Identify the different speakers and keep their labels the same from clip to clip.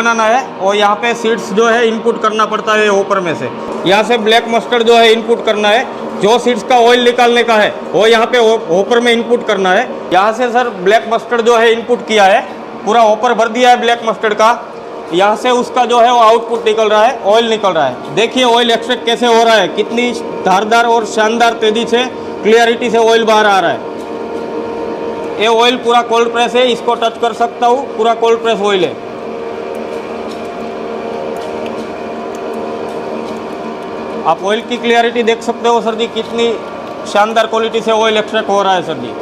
Speaker 1: बनाना है और यहाँ पे सीड्स जो है इनपुट करना पड़ता है ऊपर में से। यहाँ से ब्लैक मस्टर्ड जो है इनपुट करना है, जो सीड्स का ऑयल निकालने का है वो यहाँ पे ऊपर में इनपुट करना है। यहाँ से सर ब्लैक मस्टर्ड जो है इनपुट किया है, पूरा ऊपर भर दिया है ब्लैक मस्टर्ड का। यहाँ से उसका जो है वो आउटपुट निकल रहा है, ऑयल निकल रहा है। देखिए ऑयल एक्सट्रैक्ट कैसे हो रहा है, कितनी धारदार और शानदार तेजी से क्लियरिटी से ऑयल बाहर आ रहा है। ये ऑयल पूरा कोल्ड प्रेस है, इसको टच कर सकता हूँ, पूरा कोल्ड प्रेस ऑयल है। आप ऑयल की क्लियरिटी देख सकते हो सर जी, कितनी शानदार क्वालिटी से ऑयल एक्सट्रैक्ट हो रहा है सर जी।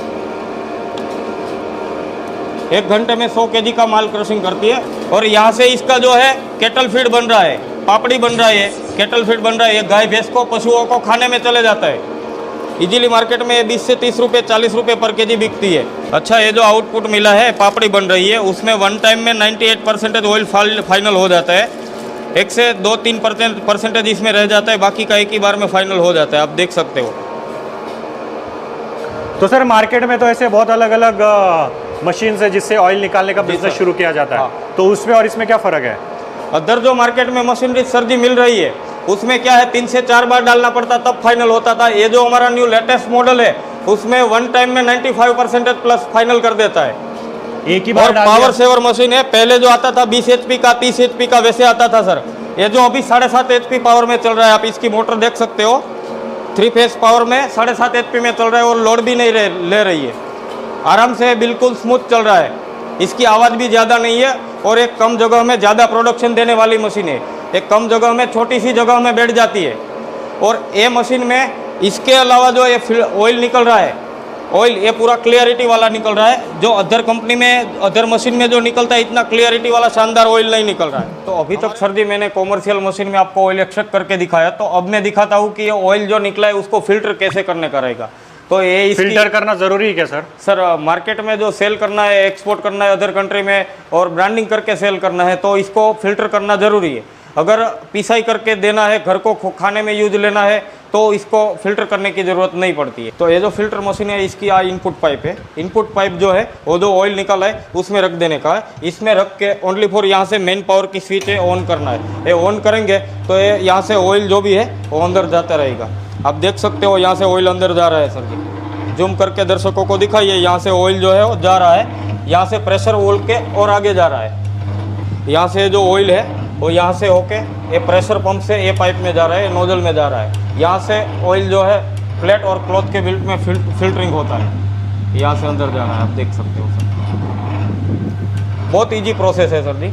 Speaker 1: 1 घंटे में 100 kg का माल क्रशिंग करती है। और यहाँ से इसका जो है केटल फीड बन रहा है, पापड़ी बन रहा है, केटल फीड बन रहा है। ये गाय भैंस को, पशुओं को खाने में चले जाता है। इजीली मार्केट में 20 से 30 रुपये 40 रुपये पर केजी बिकती है। अच्छा, ये जो आउटपुट मिला है, पापड़ी बन रही है, उसमें वन टाइम में 98% ऑयल फाइनल हो जाता है। 1 से 2-3 परसेंटेज इसमें रह जाता है, बाकी का एक ही बार में फाइनल हो जाता है। आप देख सकते हो।
Speaker 2: तो सर मार्केट में तो ऐसे बहुत अलग अलग मशीन है जिससे ऑयल निकालने का बिजनेस शुरू किया जाता है।
Speaker 1: हाँ।
Speaker 2: तो उसमें और इसमें क्या फ़र्क है?
Speaker 1: अदर जो मार्केट में मशीनरी सर जी मिल रही है, उसमें क्या है 3 से 4 बार डालना पड़ता तब फाइनल होता था। ये जो हमारा न्यू लेटेस्ट मॉडल है, उसमें वन टाइम में 95% प्लस फाइनल कर देता है,
Speaker 2: एक ही बार।
Speaker 1: पावर सेवर मशीन है। पहले जो आता था 20 HP का, 30 HP का, वैसे आता था सर। ये जो अभी 7.5 HP पावर में चल रहा है, आप इसकी मोटर देख सकते हो, 3 फेस पावर में 7.5 HP में चल रहा है और लोड भी नहीं ले रही है। आराम से बिल्कुल स्मूथ चल रहा है। इसकी आवाज़ भी ज़्यादा नहीं है और एक कम जगह में ज़्यादा प्रोडक्शन देने वाली मशीन है। एक कम जगह में छोटी सी जगह में बैठ जाती है। और ये मशीन में इसके अलावा जो ये ऑयल निकल रहा है, ऑयल ये पूरा क्लियरिटी वाला निकल रहा है। जो अदर कंपनी में, अदर मशीन में जो निकलता है, इतना क्लियरिटी वाला शानदार ऑयल नहीं निकल रहा है। तो अभी तक सर जी मैंने कॉमर्शियल मशीन में आपको ऑयल एक्सट्रैक्ट करके दिखाया, तो अब मैं दिखाता हूँ कि ये ऑयल जो निकला है उसको फिल्टर कैसे करने का रहेगा। तो ये
Speaker 2: फिल्टर करना ज़रूरी है क्या सर?
Speaker 1: सर मार्केट में जो सेल करना है, एक्सपोर्ट करना है अदर कंट्री में और ब्रांडिंग करके सेल करना है, तो इसको फिल्टर करना ज़रूरी है। अगर पिसाई करके देना है, घर को खाने में यूज लेना है, तो इसको फिल्टर करने की ज़रूरत नहीं पड़ती है। तो ये जो फिल्टर मशीन है, इसकी इनपुट पाइप है। इनपुट पाइप जो है वो जो ऑयल निकला है उसमें रख देने का है। इसमें रख के ओनली फॉर यहाँ से मेन पावर की स्विच है, ऑन करना है। ये ऑन करेंगे तो ये यहाँ से ऑयल जो भी है वो अंदर जाता रहेगा। आप देख सकते हो यहाँ से ऑयल अंदर जा रहा है सर जी। जूम करके दर्शकों को दिखाइए, यहाँ से ऑयल जो है वो जा रहा है। यहाँ से प्रेशर वोल्ट के और आगे जा रहा है। यहाँ से जो ऑयल है वो यहाँ से होके ये प्रेशर पंप से ये पाइप में जा रहा है, नोजल में जा रहा है। यहाँ से ऑयल जो है प्लेट और क्लॉथ के बिल्ट में फिल्टरिंग होता है, यहाँ से अंदर जा रहा है। आप देख सकते हो सर, बहुत इजी प्रोसेस है सर जी।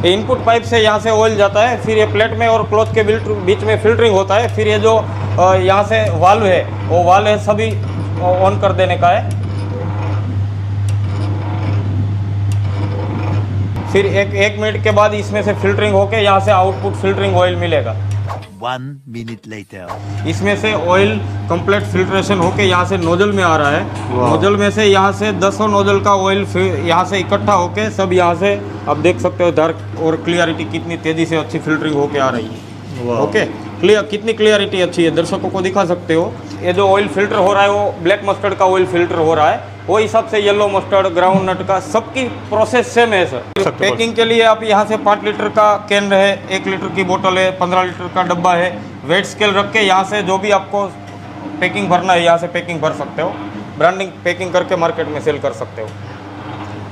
Speaker 1: इनपुट पाइप से यहाँ से ऑयल जाता है, फिर ये प्लेट में और क्लॉथ के बीच में फिल्टरिंग होता है। फिर ये जो यहाँ से वाल्व है, वो वाल्व है सभी ऑन कर देने का है। फिर एक मिनट के बाद इसमें से फिल्टरिंग होके यहाँ से आउटपुट फिल्टरिंग ऑयल मिलेगा।
Speaker 3: 1 minute later.
Speaker 1: इसमें से ऑयल कंप्लीट फिल्ट्रेशन होके यहाँ से नोजल में आ रहा है। नोजल में से यहाँ से 10 नोजल का ऑयल यहाँ से इकट्ठा होके सब यहाँ से आप देख सकते हो डार्क और क्लियरिटी कितनी तेज़ी से अच्छी फिल्टरिंग होके आ रही है। ओके, कितनी क्लियरिटी अच्छी है, दर्शकों को दिखा सकते हो। ये जो ऑयल फिल्टर हो रहा है वो ब्लैक मस्टर्ड का ऑयल फिल्टर हो रहा है, वो हिसाब से येलो मस्टर्ड, ग्राउंड नट का सबकी प्रोसेस सेम है सर। पैकिंग के लिए आप यहाँ से 5 लीटर का कैन है, 1 लीटर की बोतल है, 15 लीटर का डब्बा है। वेट स्केल रख के यहाँ से जो भी आपको पैकिंग भरना है यहाँ से पैकिंग भर सकते हो। ब्रांडिंग पैकिंग करके मार्केट में सेल कर सकते हो।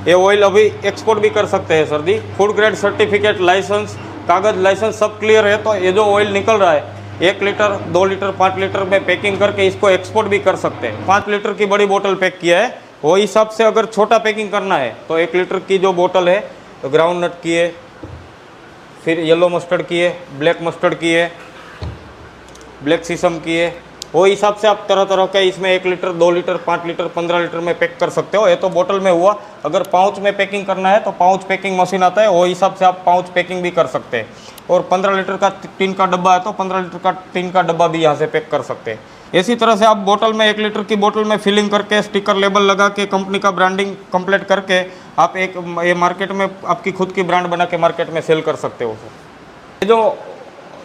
Speaker 1: ये ऑयल अभी एक्सपोर्ट भी कर सकते हैं सर जी। फूड ग्रेड सर्टिफिकेट, लाइसेंस, कागज लाइसेंस सब क्लियर है। तो ये जो ऑयल निकल रहा है 1 लीटर, 2 लीटर, 5 लीटर में पैकिंग करके इसको एक्सपोर्ट भी कर सकते हैं। 5 लीटर की बड़ी बोतल पैक किया है, वो हिसाब से अगर छोटा पैकिंग करना है तो 1 लीटर की जो बोतल है तो ग्राउंड नट की है, फिर येलो मस्टर्ड की है, ब्लैक मस्टर्ड की है, ब्लैक सीसम की है। वो हिसाब से आप तरह तरह के इसमें 1 लीटर, 2 लीटर, 5 लीटर, 15 लीटर में पैक कर सकते हो। ये तो बोतल में हुआ। अगर पाउच में पैकिंग करना है तो पाउच पैकिंग मशीन आता है, वो हिसाब से आप पाउच पैकिंग भी कर सकते हैं। और 15 लीटर का टिन का डब्बा है तो 15 लीटर का टिन का डब्बा भी यहाँ से पैक कर सकते हैं। इसी तरह से आप बोतल में 1 लीटर की बोतल में फिलिंग करके स्टिकर लेबल लगा के कंपनी का ब्रांडिंग कंप्लीट करके आप ये मार्केट में आपकी खुद की ब्रांड बना के मार्केट में सेल कर सकते हो सर। ये जो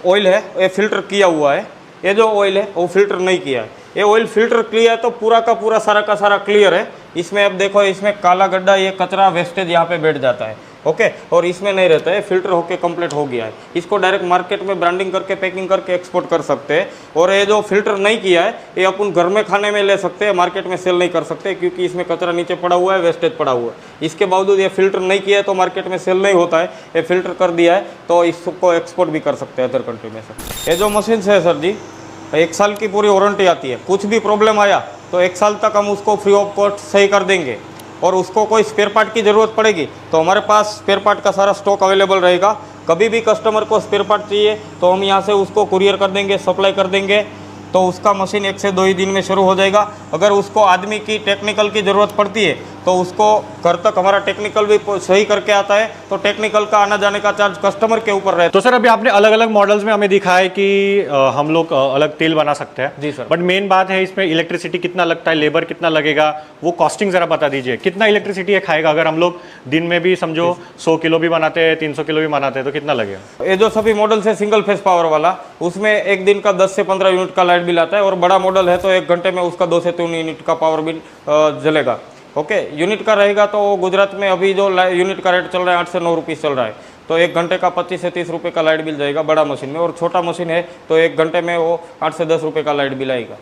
Speaker 1: ऑयल है ये फिल्टर किया हुआ है, ये जो ऑयल है वो फिल्टर नहीं किया है, ये ऑयल फिल्टर किया है तो पूरा का पूरा सारा का सारा क्लियर है। इसमें अब देखो, इसमें काला गड्ढा, ये कचरा वेस्टेज यहाँ पे बैठ जाता है, ओके, और इसमें नहीं रहता है, फिल्टर होके कंप्लीट हो गया है। इसको डायरेक्ट मार्केट में ब्रांडिंग करके पैकिंग करके एक्सपोर्ट कर सकते हैं। और ये जो फिल्टर नहीं किया है ये अपन घर में खाने में ले सकते हैं, मार्केट में सेल नहीं कर सकते, क्योंकि इसमें कचरा नीचे पड़ा हुआ है, वेस्टेज पड़ा हुआ है। इसके बावजूद ये फिल्टर नहीं किया है तो मार्केट में सेल नहीं होता है, ये फिल्टर कर दिया है तो इसको एक्सपोर्ट भी कर सकते हैं अदर कंट्री में से। ये जो मशीन है सर जी, 1 साल की पूरी वारंटी आती है, कुछ भी प्रॉब्लम आया तो 1 साल तक हम उसको फ्री ऑफ कॉस्ट सही कर देंगे। और उसको कोई स्पेयर पार्ट की ज़रूरत पड़ेगी तो हमारे पास स्पेयर पार्ट का सारा स्टॉक अवेलेबल रहेगा। कभी भी कस्टमर को स्पेयर पार्ट चाहिए तो हम यहाँ से उसको कुरियर कर देंगे, सप्लाई कर देंगे, तो उसका मशीन 1 से 2 ही दिन में शुरू हो जाएगा। अगर उसको आदमी की टेक्निकल की ज़रूरत पड़ती है तो उसको घर तक हमारा टेक्निकल भी सही करके आता है, तो टेक्निकल का आना जाने का चार्ज कस्टमर के ऊपर रहता है।
Speaker 2: तो सर अभी आपने अलग अलग मॉडल्स में हमें दिखा है कि हम लोग अलग तेल बना सकते हैं।
Speaker 1: जी सर।
Speaker 2: बट मेन बात है इसमें इलेक्ट्रिसिटी कितना लगता है, लेबर कितना लगेगा, वो कॉस्टिंग जरा बता दीजिए। कितना इलेक्ट्रिसिटी खाएगा अगर हम लोग दिन में भी समझो 100 किलो भी बनाते हैं, 300 किलो भी बनाते हैं, तो कितना लगेगा?
Speaker 1: ये जो सभी मॉडल है सिंगल फेस पावर वाला, उसमें एक दिन का 10 से 15 यूनिट का लाइट बिल आता है। और बड़ा मॉडल है तो 1 घंटे में उसका 2 से 3 यूनिट का पावर बिल जलेगा। ओके, यूनिट का रहेगा तो गुजरात में अभी जो यूनिट का रेट चल रहा है 8 से 9 रुपीज़ चल रहा है, तो 1 घंटे का 25 से 30 रुपये का लाइट बिल जाएगा बड़ा मशीन में। और छोटा मशीन है तो 1 घंटे में वो 8 से 10 रुपये का लाइट बिल आएगा।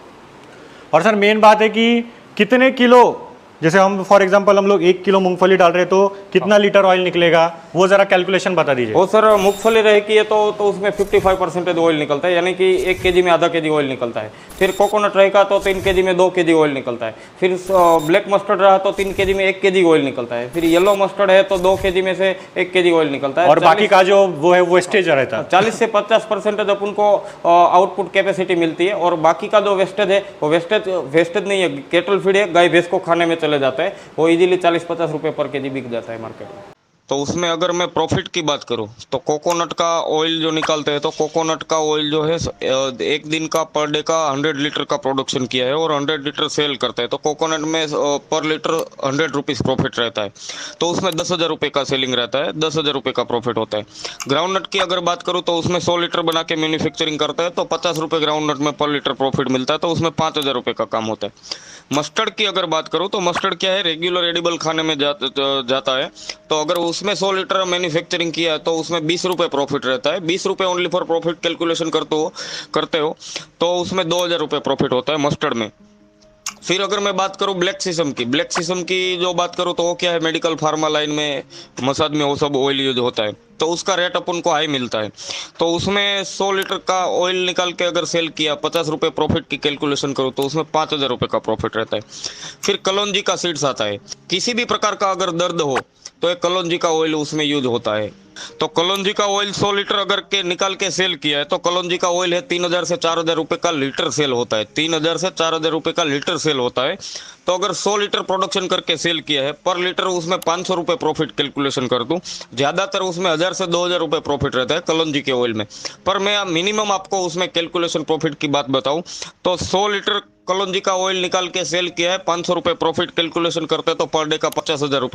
Speaker 2: और सर मेन बात है कि कितने किलो, जैसे हम फॉर एग्जांपल हम लोग 1 किलो मूंगफली डाल रहे हैं तो कितना लीटर ऑयल निकलेगा, वो जरा कैलकुलेशन बता दीजिए।
Speaker 1: वो सर मूंगफली रहेगी है तो उसमें 55% ऑयल निकलता है, यानी कि 1 केजी में आधा केजी ऑयल निकलता है। फिर कोकोनट रहेगा तो 3 केजी में 2 केजी ऑयल निकलता है। फिर ब्लैक मस्टर्ड रहा तो 3 केजी में 1 केजी ऑयल निकलता है। फिर येलो मस्टर्ड है तो 2 केजी में से 1 केजी ऑयल निकलता है।
Speaker 2: और बाकी का जो वो है वेस्टेज रहता है।
Speaker 1: 40 से 50% अपन को आउटपुट कैपेसिटी मिलती है। और बाकी का जो वेस्टेज है वो वेस्टेज नहीं है, केटल फीड है, गाय भैंस को खाने में चले जाता है, वो इजीली 40-50 रुपये पर केजी बिक जाता है मार्केट में। तो उसमें अगर मैं प्रॉफिट की बात करूं तो कोकोनट का ऑयल जो निकालते हैं, तो कोकोनट का ऑयल जो है 1 दिन का पर डे का 100 लीटर का प्रोडक्शन किया है और 100 लीटर सेल करते हैं, तो कोकोनट में पर लीटर 100 रुपीज़ प्रॉफिट रहता है। तो उसमें 10,000 रुपये का सेलिंग रहता है, 10,000 रुपये का प्रॉफिट होता है। ग्राउंडनट की अगर बात करूँ तो उसमें 100 लीटर बना के मैन्युफैक्चरिंग करता है तो 50 रुपये ग्राउंडनट में पर लीटर प्रॉफिट मिलता है, तो उसमें 5,000 रुपये का काम होता है। मस्टर्ड की अगर बात करूँ तो मस्टर्ड क्या है, रेगुलर एडिबल खाने में जाता है, तो अगर उसमें 100 लीटर मैन्युफैक्चरिंग किया है तो उसमें 20 रुपये प्रॉफिट रहता है। 20 रुपये ओनली फॉर प्रॉफिट कैलकुलेशन करते हो तो उसमें 2,000 रुपये प्रॉफिट होता है मस्टर्ड में। फिर अगर मैं बात करूं ब्लैक सीसम की जो बात करूं तो वो क्या है, मेडिकल फार्मा लाइन में, मसाज में वो सब ऑयल यूज होता है, तो उसका रेट अपन को हाई मिलता है। तो उसमें 100 लीटर का ऑयल निकाल के अगर सेल किया, 50 रुपये प्रॉफिट की कैलकुलेशन करूँ तो उसमें 5,000 रुपये का प्रॉफिट रहता है। फिर कलौंजी का सीड्स आता है, किसी भी प्रकार का अगर दर्द हो तो एक कलौंजी का ऑयल उसमें यूज होता है। तो कलौंजी का ऑयल 100 लीटर अगर के निकाल के सेल किया है तो कलौंजी का ऑयल है 3,000 से 4,000 रुपये का लीटर सेल होता है, 3,000 से 4,000 रुपये का लीटर सेल होता है। तो अगर 100 लीटर प्रोडक्शन करके सेल किया है, पर लीटर उसमें 500 रुपये प्रॉफिट कैलकुलेशन कर दूं, ज़्यादातर उसमें 1,000 से 2,000 रुपये प्रॉफिट रहता है कलौंजी के ऑयल में। पर मैं मिनिमम आपको उसमें कैलकुलेशन प्रॉफिट की बात बताऊं तो 100 लीटर कलौंजी का ऑयल निकाल के सेल किया है, 500 रुपये प्रॉफिट कैलकुलेशन करते हैं तो पर डे का 50,000 रुपये